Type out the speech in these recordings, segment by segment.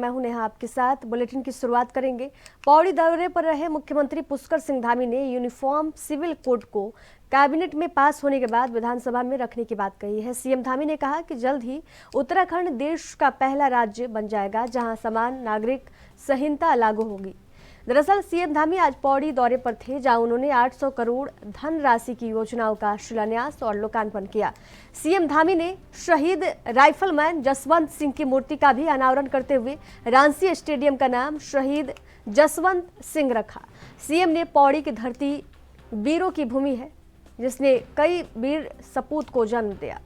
मैं हूं नेहा आपके साथ। बुलेटिन की शुरुआत करेंगे। पौड़ी दौरे पर रहे मुख्यमंत्री पुष्कर सिंह धामी ने यूनिफॉर्म सिविल कोड को कैबिनेट में पास होने के बाद विधानसभा में रखने की बात कही है। सीएम धामी ने कहा कि जल्द ही उत्तराखंड देश का पहला राज्य बन जाएगा जहां समान नागरिक संहिता लागू होगी। दरअसल सीएम धामी आज पौड़ी दौरे पर थे, जहां उन्होंने 800 करोड़ धनराशि की योजनाओं का शिलान्यास और लोकार्पण किया। सीएम धामी ने शहीद राइफलमैन जसवंत सिंह की मूर्ति का भी अनावरण करते हुए रांसी स्टेडियम का नाम शहीद जसवंत सिंह रखा। सीएम ने पौड़ी की धरती वीरों की भूमि है, जिसने कई वीर सपूत को जन्म दिया।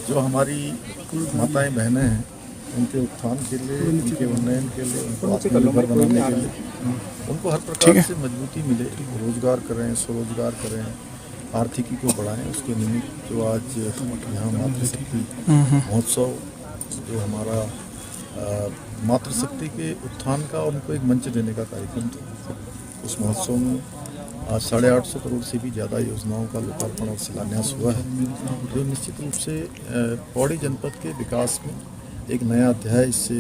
जो हमारी माताएं बहनें हैं, उनके उत्थान के लिए, उनके उन्नयन के लिए, उनको आत्मनिर्भर बनाने के लिए उनको हर प्रकार से मजबूती मिले, रोजगार करें, स्वरोजगार करें, आर्थिकी को बढ़ाएं। उसके निमित्त जो आज यहाँ मातृशक्ति महोत्सव, जो हमारा मातृशक्ति के उत्थान का उनको एक मंच देने का कार्यक्रम था, उस महोत्सव में आज 850 करोड़ से भी ज़्यादा योजनाओं का लोकार्पण और शिलान्यास हुआ है, जो निश्चित रूप से पौड़ी जनपद के विकास में एक नया अध्याय इससे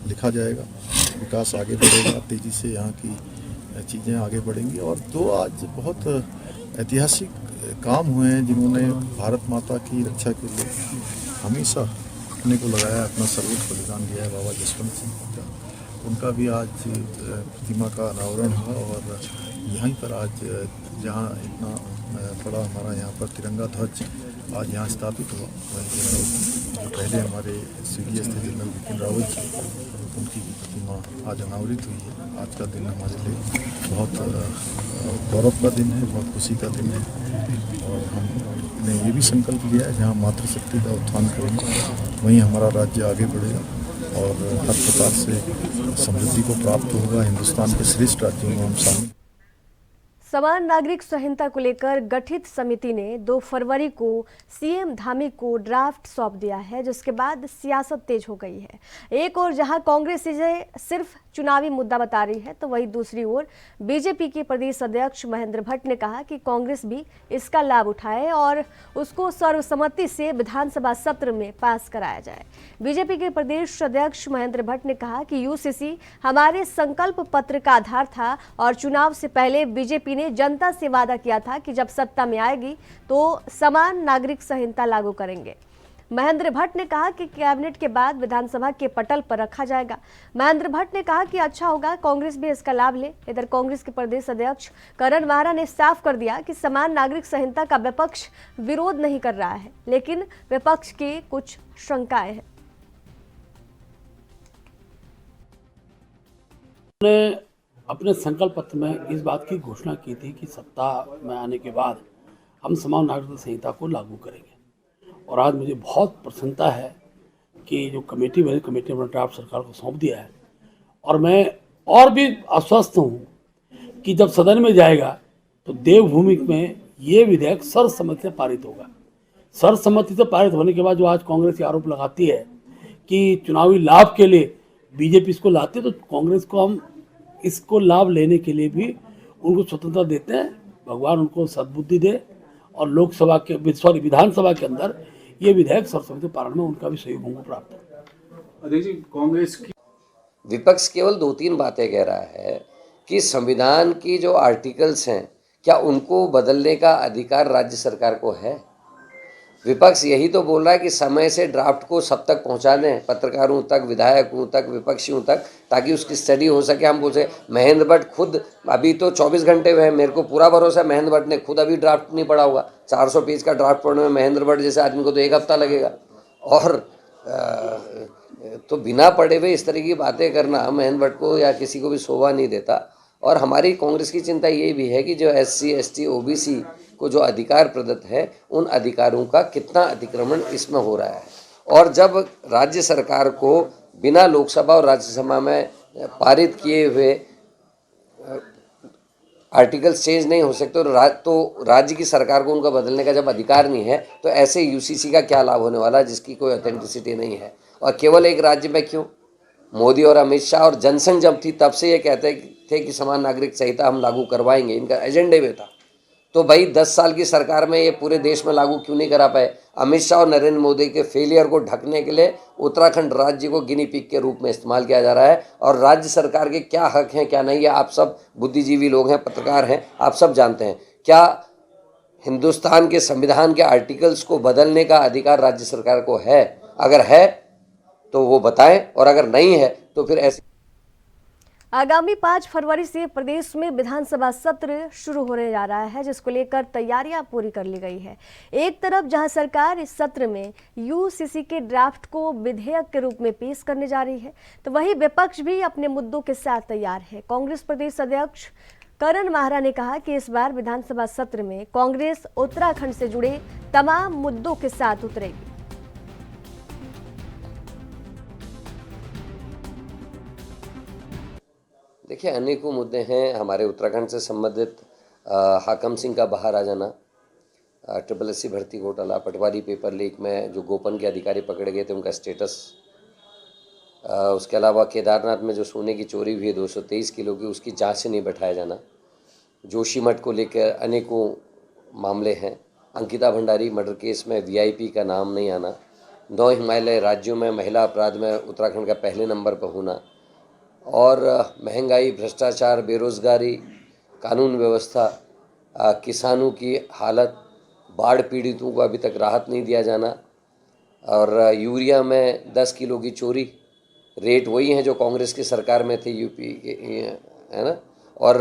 लिखा जाएगा। विकास आगे बढ़ेगा, तेज़ी से यहाँ की चीज़ें आगे बढ़ेंगी। और दो आज बहुत ऐतिहासिक काम हुए हैं, जिन्होंने भारत माता की रक्षा के लिए हमेशा अपने को लगाया, अपना सर्वोच्च बलिदान दिया है, बाबा जसवंत सिंह का। उनका भी आज प्रतिमा का अनावरण हुआ और यहीं पर आज जहाँ इतना बड़ा हमारा यहाँ पर तिरंगा ध्वज आज यहाँ स्थापित हुआ, जो पहले हमारे CDS थे जनरल बिपिन रावत जी, उनकी प्रतिमा आज अनावरित हुई है। आज का दिन हमारे लिए बहुत गौरव का दिन है, बहुत खुशी का दिन है। और हमने ये भी संकल्प लिया है, जहाँ मातृशक्ति का उत्थान करेंगे वहीं हमारा राज्य आगे बढ़ेगा और हर प्रकार से समृद्धि को प्राप्त होगा। हिंदुस्तान के श्रेष्ठ राज्यों में हम शामिल। समान नागरिक संहिता को लेकर गठित समिति ने 2 फरवरी को सीएम धामी को ड्राफ्ट सौंप दिया है, जिसके बाद सियासत तेज हो गई है। एक ओर जहां कांग्रेस इसे सिर्फ चुनावी मुद्दा बता रही है, तो वहीं दूसरी ओर बीजेपी के प्रदेश अध्यक्ष महेंद्र भट्ट ने कहा कि कांग्रेस भी इसका लाभ उठाए और उसको सर्वसम्मति से विधानसभा सत्र में पास कराया जाए। बीजेपी के प्रदेश अध्यक्ष महेंद्र भट्ट ने कहा कि यूसीसी हमारे संकल्प पत्र का आधार था और चुनाव से पहले बीजेपी ने जनता से वादा किया था कि जब सत्ता में आएगी तो समान नागरिक संहिता लागू करेंगे। महेंद्र भट्ट ने कहा कि कैबिनेट के बाद विधानसभा के पटल पर रखा जाएगा। महेंद्र भट्ट ने कहा कि अच्छा होगा कांग्रेस भी इसका लाभ ले। इधर कांग्रेस के प्रदेश अध्यक्ष करण वाहरा ने साफ कर दिया कि समान नागरिक संहिता का विपक्ष विरोध नहीं कर रहा है, लेकिन विपक्ष की कुछ शंकाएं हैं। अपने संकल्प पत्र में इस बात की घोषणा की थी कि सत्ता में आने के बाद हम समान नागरिक संहिता को लागू करेंगे। और आज मुझे बहुत प्रसन्नता है कि जो कमेटी ने अपना ड्राफ्ट सरकार को सौंप दिया है। और मैं और भी आश्वस्त हूँ कि जब सदन में जाएगा तो देवभूमि में ये विधेयक सर्वसम्मति से पारित होगा। सर्वसम्मति से पारित होने के बाद जो आज कांग्रेस ये आरोप लगाती है कि चुनावी लाभ के लिए बीजेपी इसको लाती है, तो कांग्रेस को हम इसको लाभ लेने के लिए भी उनको स्वतंत्रता देते हैं। भगवान उनको सद्बुद्धि दे और विधानसभा के अंदर ये विधेयक सर्वसम्मति पारण में उनका भी सहयोग हमको प्राप्त है। देखिए, कांग्रेस की विपक्ष केवल 2-3 बातें कह रहा है कि संविधान की जो आर्टिकल्स हैं, क्या उनको बदलने का अधिकार राज्य सरकार को है? विपक्ष यही तो बोल रहा है कि समय से ड्राफ्ट को सब तक पहुंचा दें, पत्रकारों तक, विधायकों तक, विपक्षियों तक, ताकि उसकी स्टडी हो सके। हम बोलते महेंद्र भट्ट खुद अभी तो 24 घंटे हुए हैं, मेरे को पूरा भरोसा है महेंद्र भट्ट ने खुद अभी ड्राफ्ट नहीं पढ़ा होगा। 400 पेज का ड्राफ्ट पढ़ने में महेंद्र भट्ट जैसे आदमी को तो 1 हफ्ता लगेगा। और तो बिना पढ़े हुए इस तरह की बातें करना महेंद्र भट्ट को या किसी को भी शोभा नहीं देता। और हमारी कांग्रेस की चिंता ये भी है कि जो SC, ST, OBC को जो अधिकार प्रदत्त है, उन अधिकारों का कितना अतिक्रमण इसमें हो रहा है। और जब राज्य सरकार को बिना लोकसभा और राज्यसभा में पारित किए हुए आर्टिकल्स चेंज नहीं हो सकते, तो राज्य की सरकार को उनका बदलने का जब अधिकार नहीं है, तो ऐसे यूसीसी का क्या लाभ होने वाला है जिसकी कोई ऑथेंटिसिटी नहीं है। और केवल एक राज्य में क्यों? मोदी और अमित शाह और जनसंघ जब थी तब से ये कहते थे कि समान नागरिक संहिता हम लागू करवाएंगे, इनका एजेंडे में था। तो भाई 10 साल की सरकार में ये पूरे देश में लागू क्यों नहीं करा पाए? अमित शाह और नरेंद्र मोदी के फेलियर को ढकने के लिए उत्तराखंड राज्य को गिनी पिग के रूप में इस्तेमाल किया जा रहा है। और राज्य सरकार के क्या हक हैं क्या नहीं है, आप सब बुद्धिजीवी लोग हैं, पत्रकार हैं, आप सब जानते हैं। क्या हिंदुस्तान के संविधान के आर्टिकल्स को बदलने का अधिकार राज्य सरकार को है? अगर है तो वो बताएं, और अगर नहीं है तो फिर ऐसे। आगामी 5 फरवरी से प्रदेश में विधानसभा सत्र शुरू होने जा रहा है, जिसको लेकर तैयारियां पूरी कर ली गई है। एक तरफ जहां सरकार इस सत्र में यूसीसी के ड्राफ्ट को विधेयक के रूप में पेश करने जा रही है, तो वहीं विपक्ष भी अपने मुद्दों के साथ तैयार है। कांग्रेस प्रदेश अध्यक्ष करण माहरा ने कहा कि इस बार विधानसभा सत्र में कांग्रेस उत्तराखंड से जुड़े तमाम मुद्दों के साथ उतरेगी। देखिए, अनेकों मुद्दे हैं हमारे उत्तराखंड से संबंधित। हाकम सिंह का बाहर आ जाना, SSC भर्ती घोटाला, पटवारी पेपर लीक में जो गोपन के अधिकारी पकड़े गए थे उनका स्टेटस, उसके अलावा केदारनाथ में जो सोने की चोरी हुई है 223 किलो की, उसकी जांच से नहीं बैठाया जाना। जोशीमठ को लेकर अनेकों मामले हैं। अंकिता भंडारी मर्डर केस में VIP का नाम नहीं आना। 9 हिमालय राज्यों में महिला अपराध में उत्तराखंड का पहले नंबर पर होना, और महंगाई, भ्रष्टाचार, बेरोजगारी, कानून व्यवस्था, किसानों की हालत, बाढ़ पीड़ितों को अभी तक राहत नहीं दिया जाना, और यूरिया में 10 किलो की चोरी, रेट वही हैं जो कांग्रेस की सरकार में थे यूपी के, है ना, और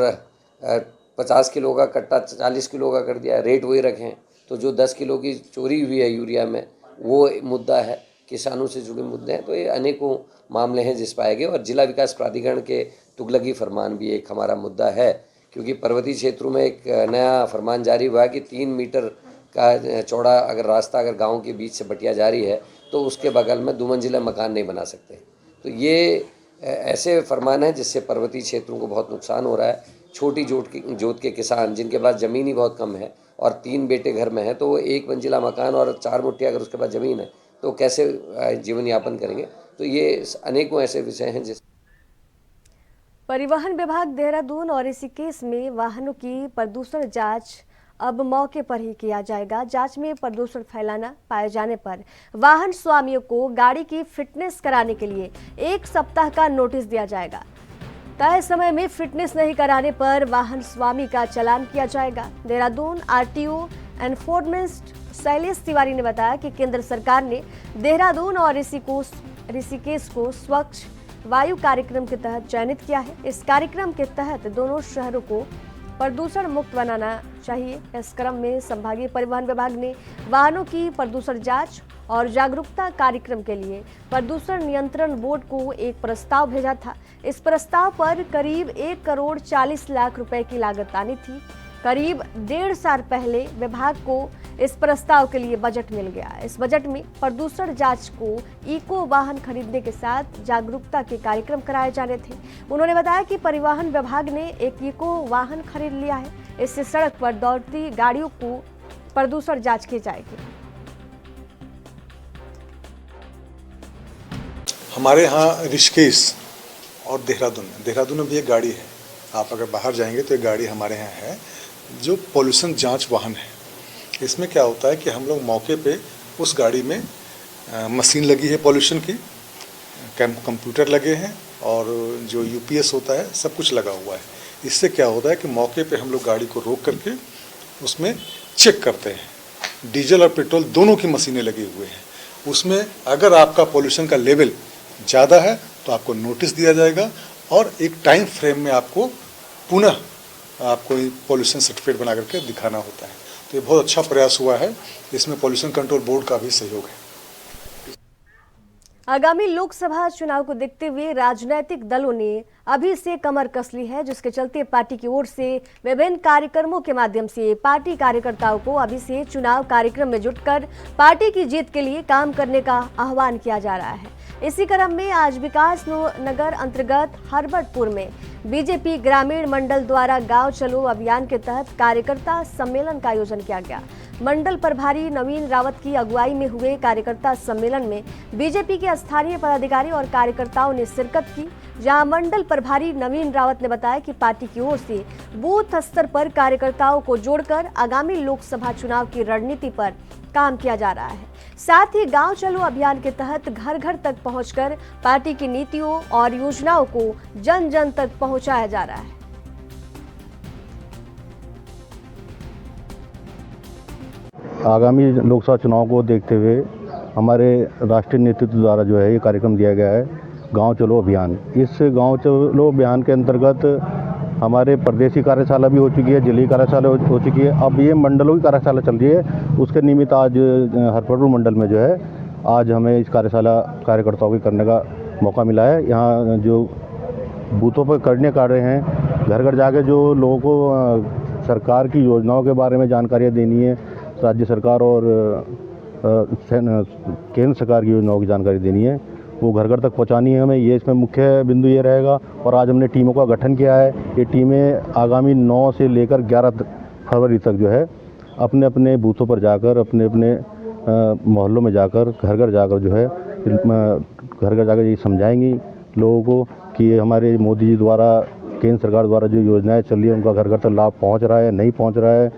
50 किलो का कट्टा 40 किलो का कर दिया, रेट वही रखें। तो जो 10 किलो की चोरी हुई है यूरिया में, वो मुद्दा है। किसानों से जुड़े मुद्दे हैं। तो ये अनेकों मामले हैं जिस पाए गए। और जिला विकास प्राधिकरण के तुगलकी फरमान भी एक हमारा मुद्दा है, क्योंकि पर्वतीय क्षेत्रों में एक नया फरमान जारी हुआ है कि 3 मीटर का चौड़ा अगर रास्ता अगर गांव के बीच से बटिया जा रही है तो उसके बगल में 2 मंजिला मकान नहीं बना सकते। तो ये ऐसे फरमान हैं जिससे पर्वतीय क्षेत्रों को बहुत नुकसान हो रहा है। छोटी जोत के किसान जिनके पास ज़मीन ही बहुत कम है और 3 बेटे घर में हैं, तो वो 1 मंजिला मकान और 4 मुट्ठी अगर उसके पास ज़मीन है तो कैसे जीवन यापन करेंगे। तो ये अनेकों ऐसे विषय हैं जिस परिवहन विभाग देहरादून और ऋषिकेश में वाहनों की प्रदूषण जांच अब मौके पर ही किया जाएगा। जांच में प्रदूषण फैलाना पाए जाने पर वाहन स्वामियों को गाड़ी की फिटनेस कराने के लिए 1 सप्ताह का नोटिस दिया जाएगा। तय समय में फिटनेस नहीं कराने पर वाहन स्वामी का चालान किया जाएगा। देहरादून RTO एनफोर्समेंट शैलेश तिवारी ने बताया कि केंद्र सरकार ने देहरादून और ऋषिकेश को स्वच्छ वायु कार्यक्रम के तहत चयनित किया है। इस कार्यक्रम के तहत दोनों शहरों को प्रदूषण मुक्त बनाना चाहिए। इस क्रम में संभागीय परिवहन विभाग ने वाहनों की प्रदूषण जांच और जागरूकता कार्यक्रम के लिए प्रदूषण नियंत्रण बोर्ड को एक प्रस्ताव भेजा था। इस प्रस्ताव पर करीब 1 करोड़ 40 लाख रुपए की लागत आनी थी। करीब 1.5 साल पहले विभाग को इस प्रस्ताव के लिए बजट मिल गया। इस बजट में प्रदूषण जांच को इको वाहन खरीदने के साथ जागरूकता के कार्यक्रम कराए जाने थे। उन्होंने बताया कि परिवहन विभाग ने एक इको वाहन खरीद लिया है। इससे सड़क पर दौड़ती गाड़ियों को प्रदूषण जांच की जाएगी। हमारे यहाँ ऋषिकेश और देहरादून में भी एक गाड़ी है। आप अगर बाहर जाएंगे तो एक गाड़ी हमारे यहाँ है जो पॉल्यूशन जांच वाहन है। इसमें क्या होता है कि हम लोग मौके पे उस गाड़ी में मशीन लगी है पॉल्यूशन की, कंप्यूटर लगे हैं और जो UPS होता है सब कुछ लगा हुआ है। इससे क्या होता है कि मौके पे हम लोग गाड़ी को रोक करके उसमें चेक करते हैं। डीजल और पेट्रोल दोनों की मशीनें लगी हुए हैं। उसमें अगर आपका पॉल्यूशन का लेवल ज़्यादा है तो आपको नोटिस दिया जाएगा और एक टाइम फ्रेम में आपको पुनः आपको पॉल्यूशन सर्टिफिकेट बना करके दिखाना होता है। तो ये बहुत अच्छा प्रयास हुआ है। इसमें पॉल्यूशन कंट्रोल बोर्ड का भी सहयोग है। आगामी लोकसभा चुनाव को देखते हुए राजनीतिक दलों ने अभी से कमर कस ली है, जिसके चलते पार्टी की ओर से विभिन्न कार्यक्रमों के माध्यम से पार्टी कार्यकर्ताओं को अभी से चुनाव कार्यक्रम में जुटकर पार्टी की जीत के लिए काम करने का आह्वान किया जा रहा है। इसी क्रम में आज विकास नगर अंतर्गत हरबटपुर में बीजेपी ग्रामीण मंडल द्वारा गांव चलो अभियान के तहत कार्यकर्ता सम्मेलन का आयोजन किया गया। मंडल प्रभारी नवीन रावत की अगुवाई में हुए कार्यकर्ता सम्मेलन में बीजेपी के स्थानीय पदाधिकारी और कार्यकर्ताओं ने शिरकत की। जहां मंडल प्रभारी नवीन रावत ने बताया कि पार्टी की ओर से बूथ स्तर पर कार्यकर्ताओं को जोड़कर आगामी लोकसभा चुनाव की रणनीति पर काम किया जा रहा है। साथ ही गांव चलो अभियान के तहत घर घर तक पहुंचकर पार्टी की नीतियों और योजनाओं को जन जन तक पहुंचाया जा रहा है। आगामी लोकसभा चुनाव को देखते हुए हमारे राष्ट्रीय नेतृत्व द्वारा जो है ये कार्यक्रम दिया गया है गांव चलो अभियान। इस गांव चलो अभियान के अंतर्गत हमारे प्रदेशी कार्यशाला भी हो चुकी है, जिले कार्यशाला हो चुकी है, अब ये मंडलों की कार्यशाला चल रही है। उसके निमित्त आज हरपरपुर मंडल में जो है आज हमें इस कार्यशाला कार्यकर्ताओं की करने का मौका मिला है। यहाँ जो बूथों पर करने कर रहे हैं, घर घर जाके जो लोगों को सरकार की योजनाओं के बारे में जानकारियाँ देनी है, राज्य सरकार और केंद्र सरकार की योजनाओं की जानकारी देनी है, वो घर घर तक पहुंचानी है हमें। ये इसमें मुख्य बिंदु ये रहेगा। और आज हमने टीमों का गठन किया है। ये टीमें आगामी 9 से लेकर 11 फरवरी तक जो है अपने अपने बूथों पर जाकर अपने अपने मोहल्लों में जाकर घर घर जाकर जो है घर घर जाकर ये समझाएंगी लोगों को कि ये हमारे मोदी जी द्वारा केंद्र सरकार द्वारा जो योजनाएं चल रही है उनका घर घर तक लाभ पहुँच रहा है, नहीं पहुँच रहा है।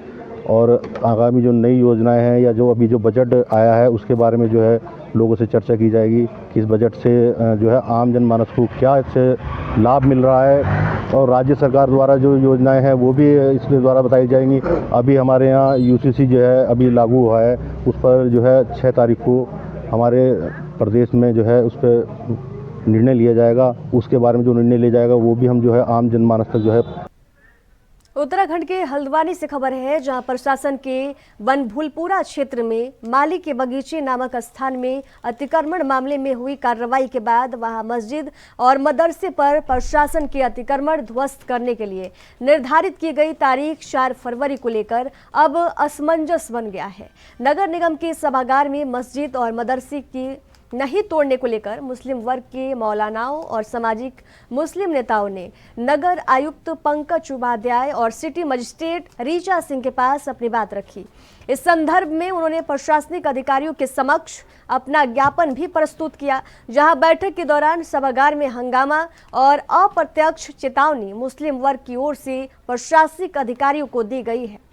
और आगामी जो नई योजनाएं हैं या जो अभी जो बजट आया है उसके बारे में जो है लोगों से चर्चा की जाएगी कि इस बजट से जो है आम जनमानस को क्या इससे लाभ मिल रहा है। और राज्य सरकार द्वारा जो योजनाएं हैं वो भी इसके द्वारा बताई जाएंगी। अभी हमारे यहाँ यूसीसी जो है अभी लागू हुआ है, उस पर जो है 6 तारीख को हमारे प्रदेश में जो है उस पर निर्णय लिया जाएगा। उसके बारे में जो निर्णय लिया जाएगा वो भी हम जो है आम जनमानस तक जो है। उत्तराखंड के हल्द्वानी से खबर है, जहां प्रशासन के बनभूलपुरा क्षेत्र में माली के बगीचे नामक स्थान में अतिक्रमण मामले में हुई कार्रवाई के बाद वहां मस्जिद और मदरसे पर प्रशासन के अतिक्रमण ध्वस्त करने के लिए निर्धारित की गई तारीख 4 फरवरी को लेकर अब असमंजस बन गया है। नगर निगम के सभागार में मस्जिद और मदरसे की नहीं तोड़ने को लेकर मुस्लिम वर्ग के मौलानाओं और सामाजिक मुस्लिम नेताओं ने नगर आयुक्त पंकज उपाध्याय और सिटी मजिस्ट्रेट रीचा सिंह के पास अपनी बात रखी। इस संदर्भ में उन्होंने प्रशासनिक अधिकारियों के समक्ष अपना ज्ञापन भी प्रस्तुत किया, जहां बैठक के दौरान सभागार में हंगामा और अप्रत्यक्ष चेतावनी मुस्लिम वर्ग की ओर से प्रशासनिक अधिकारियों को दी गई है।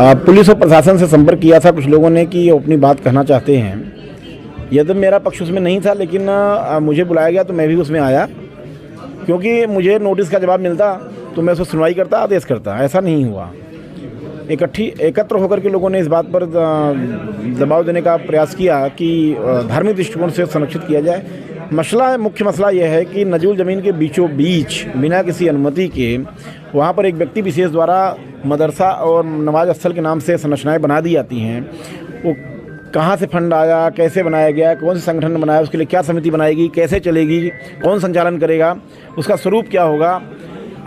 पुलिस और प्रशासन से संपर्क किया था कुछ लोगों ने कि अपनी बात कहना चाहते हैं। यदि मेरा पक्ष उसमें नहीं था, लेकिन मुझे बुलाया गया तो मैं भी उसमें आया, क्योंकि मुझे नोटिस का जवाब मिलता तो मैं उसको सुनवाई करता, आदेश करता। ऐसा नहीं हुआ। एकत्र होकर के लोगों ने इस बात पर दबाव देने का प्रयास किया कि धार्मिक दृष्टिकोण से संरक्षित किया जाए। मुख्य मसला यह है कि नजूल ज़मीन के बीचों बीच बिना किसी अनुमति के वहाँ पर एक व्यक्ति विशेष द्वारा मदरसा और नमाज स्थल के नाम से संरचनाएं बना दी जाती हैं। वो कहाँ से फंड आया, कैसे बनाया गया, कौन से संगठन ने बनाया, उसके लिए क्या समिति बनाएगी, कैसे चलेगी, कौन संचालन करेगा, उसका स्वरूप क्या होगा,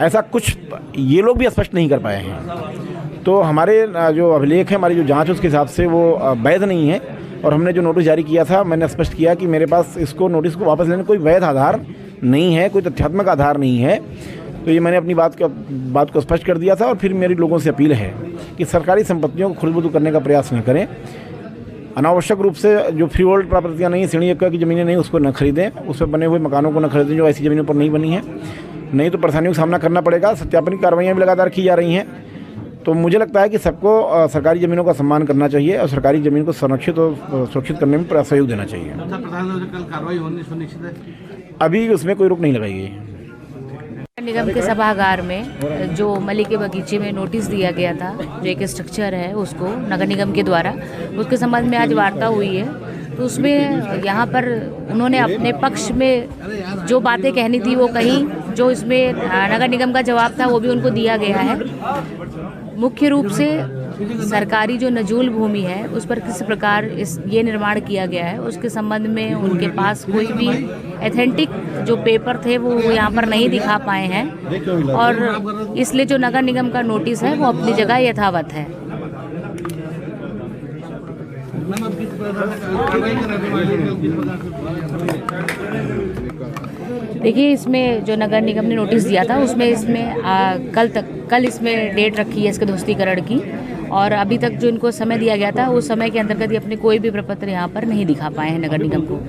ऐसा कुछ ये लोग भी स्पष्ट नहीं कर पाए हैं। तो हमारे जो अभिलेख है, हमारी जो जाँच है उसके हिसाब से वो वैध नहीं है। और हमने जो नोटिस जारी किया था, मैंने स्पष्ट किया कि मेरे पास इसको नोटिस को वापस लेने कोई वैध आधार नहीं है, कोई तथ्यात्मक आधार नहीं है। तो ये मैंने अपनी बात को स्पष्ट कर दिया था। और फिर मेरी लोगों से अपील है कि सरकारी संपत्तियों को खुरद-बुद करने का प्रयास न करें। अनावश्यक रूप से जो फ्री होल्ड प्रॉपर्टियाँ नहीं, सीढ़ी एकड़ की ज़मीनें नहीं, उसको न खरीदें, उस पर बने हुए मकानों को न खरीदें जो ऐसी ज़मीनों पर नहीं बनी है। नहीं तो परेशानियों का सामना करना पड़ेगा। सत्यापन की कार्रवाइयाँ भी लगातार की जा रही हैं। तो मुझे लगता है कि सबको सरकारी ज़मीनों का सम्मान करना चाहिए और सरकारी ज़मीन को संरक्षित और सुरक्षित करने में सहयोग देना चाहिए। कल कार्रवाई होनी सुनिश्चित है। अभी उसमें कोई रुक नहीं लगाई गई। निगम के सभागार में जो मली के बगीचे में नोटिस दिया गया था, जो एक स्ट्रक्चर है उसको नगर निगम के द्वारा, उसके संबंध में आज वार्ता हुई है। तो उसमें यहाँ पर उन्होंने अपने पक्ष में जो बातें कहनी थी वो कहीं, जो इसमें नगर निगम का जवाब था वो भी उनको दिया गया है। मुख्य रूप से सरकारी जो नजूल भूमि है उस पर किस प्रकार ये निर्माण किया गया है उसके संबंध में उनके पास कोई भी एथेंटिक जो पेपर थे वो यहाँ पर नहीं दिखा पाए हैं। और इसलिए जो नगर निगम का नोटिस है वो अपनी जगह यथावत है। देखिए, इसमें जो नगर निगम ने नोटिस दिया था उसमें कल इसमें डेट रखी है इसके ध्वस्तीकरण की। और अभी तक जो इनको समय दिया गया था उस समय के अंतर्गत ये अपने कोई भी प्रपत्र यहाँ पर नहीं दिखा पाए हैं नगर निगम को।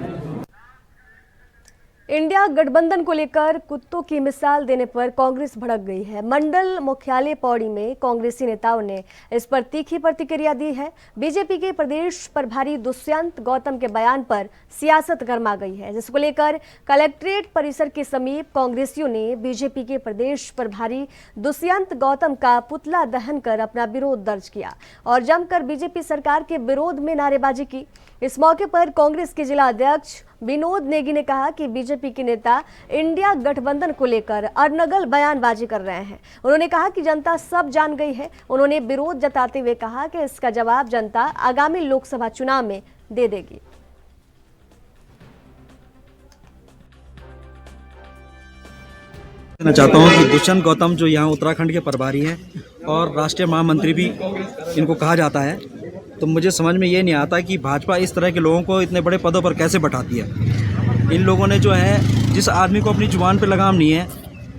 इंडिया गठबंधन को लेकर कुत्तों की मिसाल देने पर कांग्रेस भड़क गई है। मंडल मुख्यालय पौड़ी में कांग्रेसी नेताओं ने इस पर तीखी प्रतिक्रिया दी है। बीजेपी के प्रदेश प्रभारी दुष्यंत गौतम के बयान पर सियासत गर्मा गई है, जिसको लेकर कलेक्ट्रेट परिसर के समीप कांग्रेसियों ने बीजेपी के प्रदेश प्रभारी दुष्यंत गौतम का पुतला दहन कर अपना विरोध दर्ज किया और जमकर बीजेपी सरकार के विरोध में नारेबाजी की। इस मौके पर कांग्रेस के जिला अध्यक्ष विनोद नेगी ने कहा कि बीजेपी के नेता इंडिया गठबंधन को लेकर अनर्गल बयानबाजी कर रहे हैं। उन्होंने कहा कि जनता सब जान गई है। उन्होंने विरोध जताते हुए कहा कि इसका जवाब जनता आगामी लोकसभा चुनाव में दे देगी। मैं चाहता हूं कि दुष्यंत गौतम जो यहाँ उत्तराखंड के प्रभारी हैं और राष्ट्रीय महामंत्री भी इनको कहा जाता है, तो मुझे समझ में ये नहीं आता कि भाजपा इस तरह के लोगों को इतने बड़े पदों पर कैसे बैठाती है। इन लोगों ने जो है, जिस आदमी को अपनी जुबान पे लगाम नहीं है,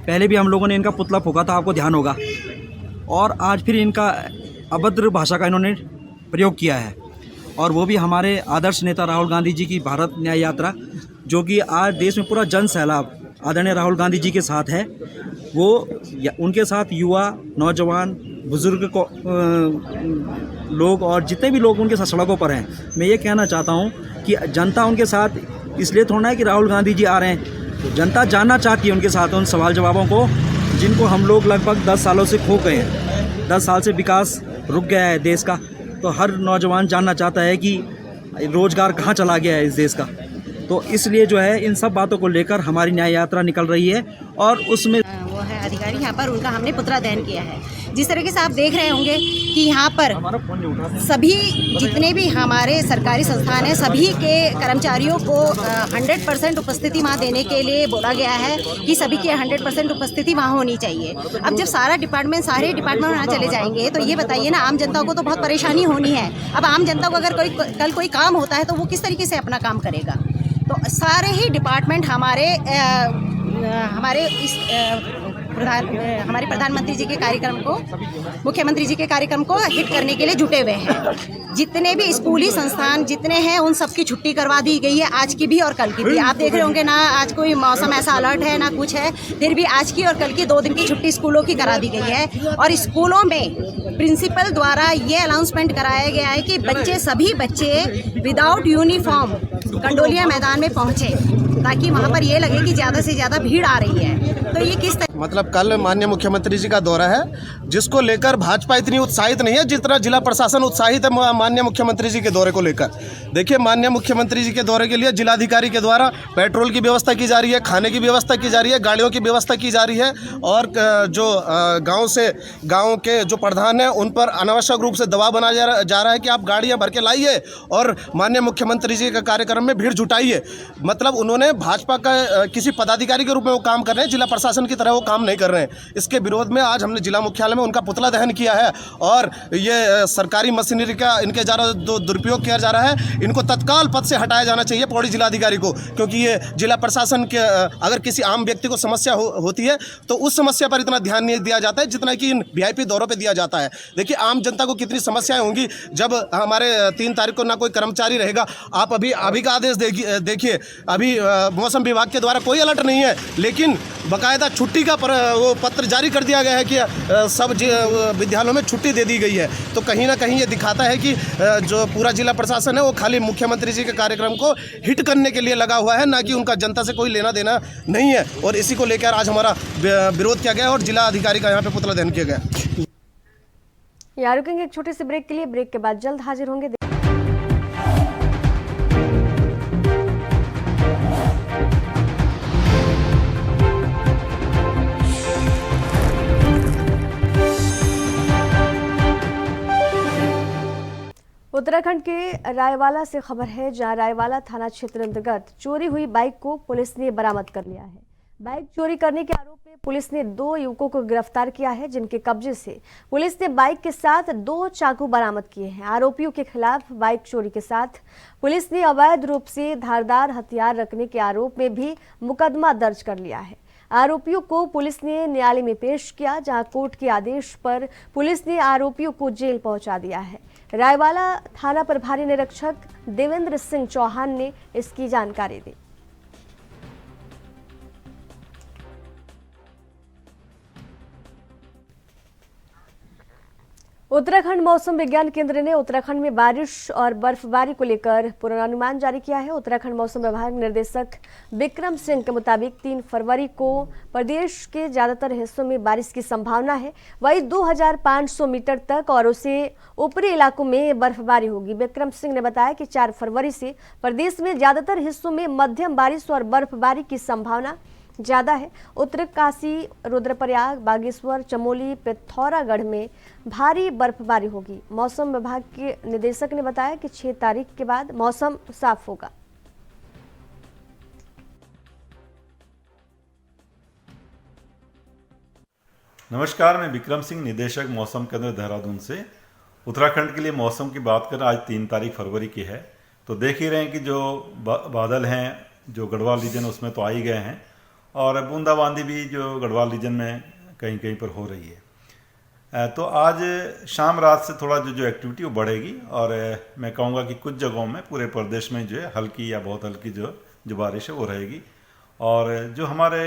पहले भी हम लोगों ने इनका पुतला फूंका था, आपको ध्यान होगा, और आज फिर इनका अभद्र भाषा का इन्होंने प्रयोग किया है। और वो भी हमारे आदर्श नेता राहुल गांधी जी की भारत न्याय यात्रा, जो कि आज देश में पूरा जन सैलाब आदरणीय राहुल गांधी जी के साथ है, वो उनके साथ युवा, नौजवान, बुजुर्ग को लोग और जितने भी लोग उनके साथ सड़कों पर हैं। मैं ये कहना चाहता हूँ कि जनता उनके साथ इसलिए थोड़ा है कि राहुल गांधी जी आ रहे हैं, तो जनता जानना चाहती है उनके साथ उन सवाल जवाबों को, जिनको हम लोग लगभग 10 सालों से खो गए हैं। 10 साल से विकास रुक गया है देश का, तो हर नौजवान जानना चाहता है कि रोज़गार कहाँ चला गया है इस देश का। तो इसलिए जो है इन सब बातों को लेकर हमारी न्याय यात्रा निकल रही है और उसमें वो है अधिकारी, यहाँ पर उनका हमने पुतला दहन किया है। जिस तरीके से आप देख रहे होंगे कि यहाँ पर सभी जितने भी हमारे सरकारी संस्थान हैं, सभी के कर्मचारियों को 100% उपस्थिति वहाँ देने के लिए बोला गया है कि सभी की 100% उपस्थिति वहाँ होनी चाहिए। अब जब सारे डिपार्टमेंट वहाँ चले जाएंगे तो ये बताइए ना, आम जनता को तो बहुत परेशानी होनी है। अब आम जनता को अगर कल कोई काम होता है तो वो किस तरीके से अपना काम करेगा। तो सारे ही डिपार्टमेंट हमारे प्रधानमंत्री जी के कार्यक्रम को, मुख्यमंत्री जी के कार्यक्रम को हिट करने के लिए जुटे हुए हैं। जितने भी स्कूली संस्थान जितने हैं उन सबकी छुट्टी करवा दी गई है, आज की भी और कल की भी। आप देख रहे होंगे ना, आज कोई मौसम ऐसा अलर्ट है ना कुछ है, फिर भी आज की और कल की 2 दिन की छुट्टी स्कूलों की करा दी गई है। और स्कूलों में प्रिंसिपल द्वारा ये अनाउंसमेंट कराया गया है कि सभी बच्चे विदाउट यूनिफॉर्म कंडोलिया मैदान में पहुँचे, ताकि वहाँ पर ये लगे कि ज़्यादा से ज़्यादा भीड़ आ रही है। तो ये किस मतलब कल माननीय मुख्यमंत्री जी का दौरा है, जिसको लेकर भाजपा इतनी उत्साहित नहीं है जितना जिला प्रशासन उत्साहित है माननीय मुख्यमंत्री जी के दौरे को लेकर। देखिए, माननीय मुख्यमंत्री जी के दौरे के लिए जिलाधिकारी के द्वारा पेट्रोल की व्यवस्था की जा रही है, खाने की व्यवस्था की जा रही है, गाड़ियों की व्यवस्था की जा रही है, और जो गाँव के जो प्रधान हैं उन पर अनावश्यक रूप से दबाव बनाया जा रहा है कि आप गाड़ियाँ भर के लाइए और माननीय मुख्यमंत्री जी के कार्यक्रम में भीड़ जुटाइए। मतलब उन्होंने भाजपा का किसी पदाधिकारी के रूप में वो काम कर रहे हैं, जिला प्रशासन की तरह वो काम नहीं कर रहे हैं। इसके विरोध में आज हमने जिला मुख्यालय में उनका पुतला दहन किया है और ये सरकारी मशीनरी का इनके द्वारा दुरुपयोग किया जा रहा है। इनको तत्काल पद से हटाया जाना चाहिए पौड़ी जिलाधिकारी को, क्योंकि ये जिला प्रशासन के अगर किसी आम व्यक्ति को समस्या होती है तो उस समस्या पर इतना ध्यान नहीं दिया जाता है जितना कि इन VIP दौरों पर दिया जाता है। देखिए, आम जनता को कितनी समस्याएं होंगी जब हमारे 3 तारीख को ना कोई कर्मचारी रहेगा। आप अभी का आदेश देखिए, अभी मौसम विभाग के द्वारा कोई अलर्ट नहीं है, लेकिन बाकायदा छुट्टी का वो पत्र जारी कर दिया गया है कि सब विद्यालयों में छुट्टी दे दी गई है। तो कहीं ना कहीं ये दिखाता है कि जो पूरा जिला प्रशासन है वो खाली मुख्यमंत्री जी के कार्यक्रम को हिट करने के लिए लगा हुआ है, ना कि उनका जनता से कोई लेना देना नहीं है। और इसी को लेकर आज हमारा विरोध किया गया और जिला अधिकारी का यहाँ पे पुतला दहन किया गया। यहाँ रुकेंगे एक छोटे से ब्रेक के लिए। ब्रेक के बाद जल्द हाजिर होंगे। उत्तराखंड के रायवाला से खबर है, जहां रायवाला थाना क्षेत्र अंतर्गत चोरी हुई बाइक को पुलिस ने बरामद कर लिया है। बाइक चोरी करने के आरोप में पुलिस ने 2 युवकों को गिरफ्तार किया है, जिनके कब्जे से पुलिस ने बाइक के साथ 2 चाकू बरामद किए हैं। आरोपियों के खिलाफ बाइक चोरी के साथ पुलिस ने अवैध रूप से धारदार हथियार रखने के आरोप में भी मुकदमा दर्ज कर लिया है। आरोपियों को पुलिस ने न्यायालय में पेश किया, जहां कोर्ट के आदेश पर पुलिस ने आरोपियों को जेल पहुंचा दिया है। रायवाला थाना प्रभारी निरीक्षक देवेंद्र सिंह चौहान ने इसकी जानकारी दी। उत्तराखंड मौसम विज्ञान केंद्र ने उत्तराखंड में बारिश और बर्फबारी को लेकर पूर्वानुमान जारी किया है। उत्तराखंड मौसम विभाग निर्देशक विक्रम सिंह के मुताबिक 3 फरवरी को प्रदेश के ज्यादातर हिस्सों में बारिश की संभावना है। वहीं 2500 मीटर तक और उसे ऊपरी इलाकों में बर्फबारी होगी। विक्रम सिंह ने बताया कि 4 फरवरी से प्रदेश में ज्यादातर हिस्सों में मध्यम बारिश और बर्फबारी की संभावना ज्यादा है। उत्तरकाशी, रुद्रप्रयाग, बागेश्वर, चमोली, पिथौरागढ़ में भारी बर्फबारी होगी। मौसम विभाग के निदेशक ने बताया कि 6 तारीख के बाद मौसम साफ होगा। नमस्कार, मैं विक्रम सिंह, निदेशक मौसम केंद्र देहरादून से। उत्तराखंड के लिए मौसम की बात करें, आज 3 तारीख फरवरी की है, तो देख ही रहे हैं कि जो बादल हैं जो गढ़वाल रीजन उसमें तो आ ही गए हैं, और बूंदाबांदी भी जो गढ़वाल रीजन में कहीं कहीं पर हो रही है। तो आज शाम रात से थोड़ा जो एक्टिविटी वो बढ़ेगी, और मैं कहूँगा कि कुछ जगहों में पूरे प्रदेश में जो है हल्की या बहुत हल्की जो बारिश है वो रहेगी। और जो हमारे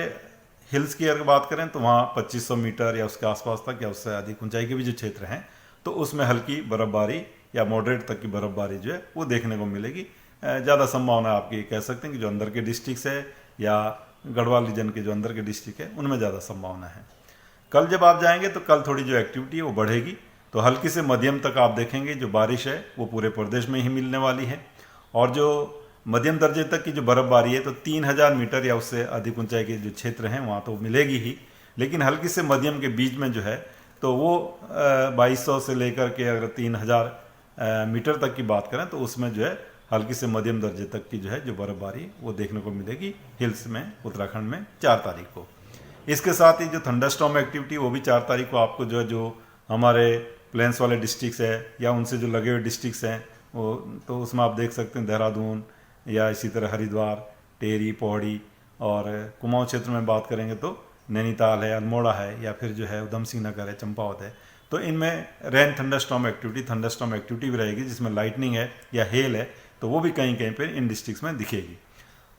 हिल्स की अगर बात करें तो वहाँ 2500 मीटर या उसके आसपास तक या उससे अधिक ऊंचाई के भी जो क्षेत्र हैं तो उसमें हल्की बर्फबारी या मॉडरेट तक की बर्फबारी जो है वो देखने को मिलेगी। ज़्यादा संभावना आपकी कह सकते हैं कि जो अंदर के डिस्ट्रिक्ट है या गढ़वाल रीजन के जो अंदर के डिस्ट्रिक्ट है उनमें ज़्यादा संभावना है। कल जब आप जाएंगे तो कल थोड़ी जो एक्टिविटी है वो बढ़ेगी, तो हल्की से मध्यम तक आप देखेंगे जो बारिश है वो पूरे प्रदेश में ही मिलने वाली है। और जो मध्यम दर्जे तक की जो बर्फबारी है तो 3000 मीटर या उससे अधिक ऊंचाई के जो क्षेत्र हैं वहाँ तो मिलेगी ही, लेकिन हल्की से मध्यम के बीच में जो है तो वो 2200 से लेकर के अगर 3000 मीटर तक की बात करें तो उसमें जो है हल्की से मध्यम दर्जे तक की जो है जो बर्फबारी वो देखने को मिलेगी हिल्स में उत्तराखंड में 4 तारीख को। इसके साथ ही जो थंडरस्टॉर्म एक्टिविटी वो भी 4 तारीख को आपको जो हमारे प्लेन्स वाले डिस्ट्रिक्ट्स है या उनसे जो लगे हुए डिस्ट्रिक्ट्स हैं वो तो उसमें आप देख सकते हैं देहरादून या इसी तरह हरिद्वार, टेरी, पौड़ी, और कुमाऊं क्षेत्र में बात करेंगे तो नैनीताल है, अल्मोड़ा है या फिर जो है उधम सिंह नगर है, चंपावत है। तो इनमें रेन थंडरस्टॉर्म एक्टिविटी भी रहेगी जिसमें लाइटनिंग है या हेल है, तो वो भी कहीं कहीं पर इन डिस्ट्रिक्ट्स में दिखेगी।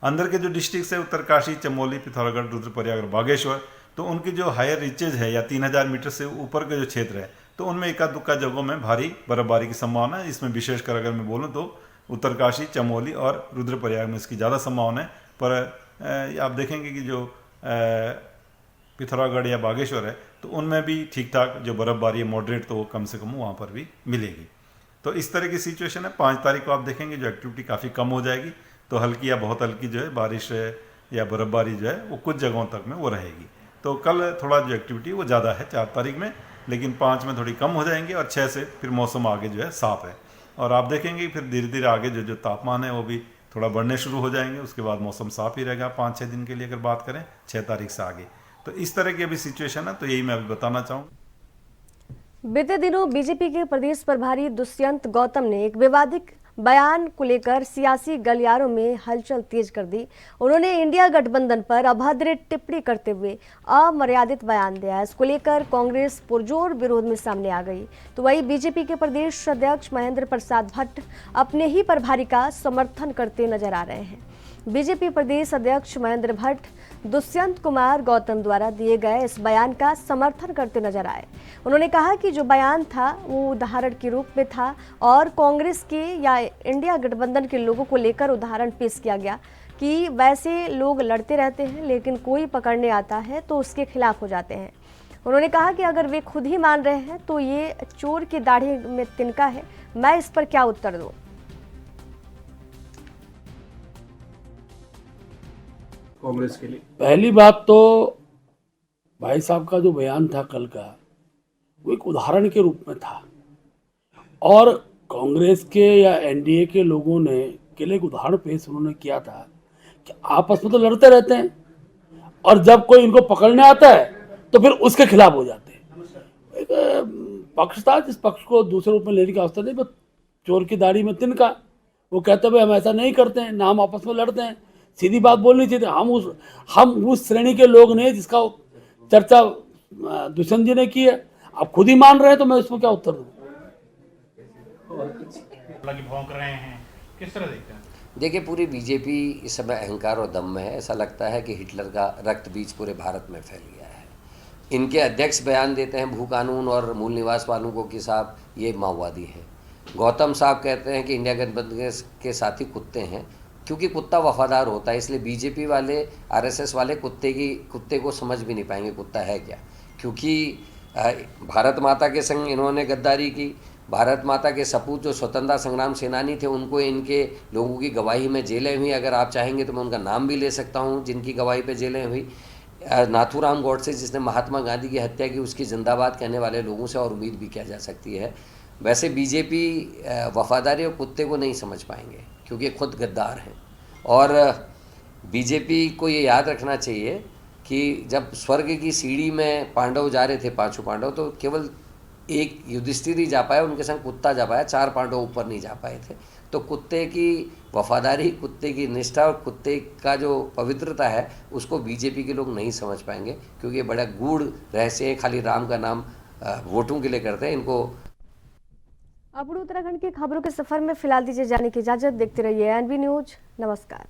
अंदर के जो डिस्ट्रिक्ट्स है उत्तरकाशी, चमोली, पिथौरागढ़, रुद्रप्रयाग और बागेश्वर, तो उनकी जो हायर रीचेज है या 3000 मीटर से ऊपर के जो क्षेत्र है तो उनमें एका दुक्का जगहों में भारी बर्फबारी की संभावना है। इसमें विशेषकर अगर मैं बोलूँ तो उत्तरकाशी, चमोली और रुद्रप्रयाग में इसकी ज़्यादा संभावना है। पर आप देखेंगे कि जो पिथौरागढ़ या बागेश्वर है तो उनमें भी ठीक ठाक जो बर्फबारी है मॉडरेट तो वो कम से कम वहाँ पर भी मिलेगी। तो इस तरह की सिचुएशन है। 5 तारीख को आप देखेंगे जो एक्टिविटी काफ़ी कम हो जाएगी, तो हल्की या बहुत हल्की जो है बारिश या बर्फबारी जो है वो कुछ जगहों तक में वो रहेगी। तो कल थोड़ा जो एक्टिविटी वो ज़्यादा है 4 तारीख में, लेकिन 5 में थोड़ी कम हो जाएंगी और 6 से फिर मौसम आगे जो है साफ है। और आप देखेंगे फिर धीरे धीरे आगे जो तापमान है वो भी थोड़ा बढ़ने शुरू हो जाएंगे, उसके बाद मौसम साफ ही रहेगा 5-6 दिन के लिए अगर बात करें 6 तारीख से आगे। तो इस तरह की अभी सिचुएशन है, तो यही मैं अभी बताना चाहूँगा। बीते दिनों बीजेपी के प्रदेश प्रभारी दुष्यंत गौतम ने एक विवादित बयान को लेकर सियासी गलियारों में हलचल तेज कर दी। उन्होंने इंडिया गठबंधन पर अभद्र टिप्पणी करते हुए अमर्यादित बयान दिया। इसको लेकर कांग्रेस पुरजोर विरोध में सामने आ गई। तो वहीं बीजेपी के प्रदेश अध्यक्ष महेंद्र प्रसाद भट्ट अपने ही प्रभारी का समर्थन करते नजर आ रहे हैं। बीजेपी प्रदेश अध्यक्ष महेंद्र भट्ट दुष्यंत कुमार गौतम द्वारा दिए गए इस बयान का समर्थन करते नजर आए। उन्होंने कहा कि जो बयान था वो उदाहरण के रूप में था और कांग्रेस के या इंडिया गठबंधन के लोगों को लेकर उदाहरण पेश किया गया कि वैसे लोग लड़ते रहते हैं लेकिन कोई पकड़ने आता है तो उसके खिलाफ हो जाते हैं। उन्होंने कहा कि अगर वे खुद ही मान रहे हैं तो ये चोर की दाढ़ी में तिनका है, मैं इस पर क्या उत्तर दूं। कांग्रेस के लिए पहली बात तो भाई साहब का जो बयान था कल का वो एक उदाहरण के रूप में था, और कांग्रेस के या एनडीए के लोगों ने के लिए एक उदाहरण पेश उन्होंने किया था कि आपस में तो लड़ते रहते हैं और जब कोई इनको पकड़ने आता है तो फिर उसके खिलाफ हो जाते हैं। एक पक्ष था जिस पक्ष को दूसरे रूप में लेने की आवश्यकता नहीं, बस चोर की दाढ़ी में तिनका। वो कहते भाई हम ऐसा नहीं करते हैं, ना हम आपस में लड़ते हैं, सीधी बात बोलनी चाहिए। हम उस श्रेणी के लोग नहीं जिसका चर्चा दुष्यंत जी ने की है। आप खुद ही मान रहे हैं तो मैं उसमें क्या उत्तर दूं? भौंक रहे हैं, किस तरह देखते हैं? देखिए, पूरी बीजेपी इस समय अहंकार और दम में है। ऐसा लगता है कि हिटलर का रक्त बीज पूरे भारत में फैल गया है। इनके अध्यक्ष बयान देते हैं भू कानून और मूल निवास वालों के साथ ये माओवादी हैं। गौतम साहब कहते हैं कि इंडिया गठबंधन के साथी कुत्ते हैं, क्योंकि कुत्ता वफादार होता है। इसलिए बीजेपी वाले, आरएसएस वाले कुत्ते को समझ भी नहीं पाएंगे कुत्ता है क्या, क्योंकि भारत माता के संग इन्होंने गद्दारी की। भारत माता के सपूत जो स्वतंत्रता संग्राम सेनानी थे, उनको इनके लोगों की गवाही में जेलें हुई। अगर आप चाहेंगे तो मैं उनका नाम भी ले सकता हूं जिनकी गवाही पे जेलें हुई। नाथूराम गौडसे जिसने महात्मा गांधी की हत्या की, उसकी जिंदाबाद कहने वाले लोगों से और उम्मीद भी किया जा सकती है। वैसे बीजेपी वफादारी और कुत्ते को नहीं समझ पाएंगे, क्योंकि खुद गद्दार हैं। और बीजेपी को ये याद रखना चाहिए कि जब स्वर्ग की सीढ़ी में पांडव जा रहे थे, पांचों पांडव, तो केवल एक युधिष्ठिर ही जा पाया, उनके संग कुत्ता जा पाया, 4 पांडव ऊपर नहीं जा पाए थे। तो कुत्ते की वफादारी, कुत्ते की निष्ठा और कुत्ते का जो पवित्रता है, उसको बीजेपी के लोग नहीं समझ पाएंगे, क्योंकि ये बड़ा गूढ़ रहस्य है। खाली राम का नाम वोटों के लिए करते हैं। इनको अब उत्तराखंड की खबरों के सफर में फिलहाल दीजिए जाने की इजाजत। देखते रहिए एनबी न्यूज। नमस्कार।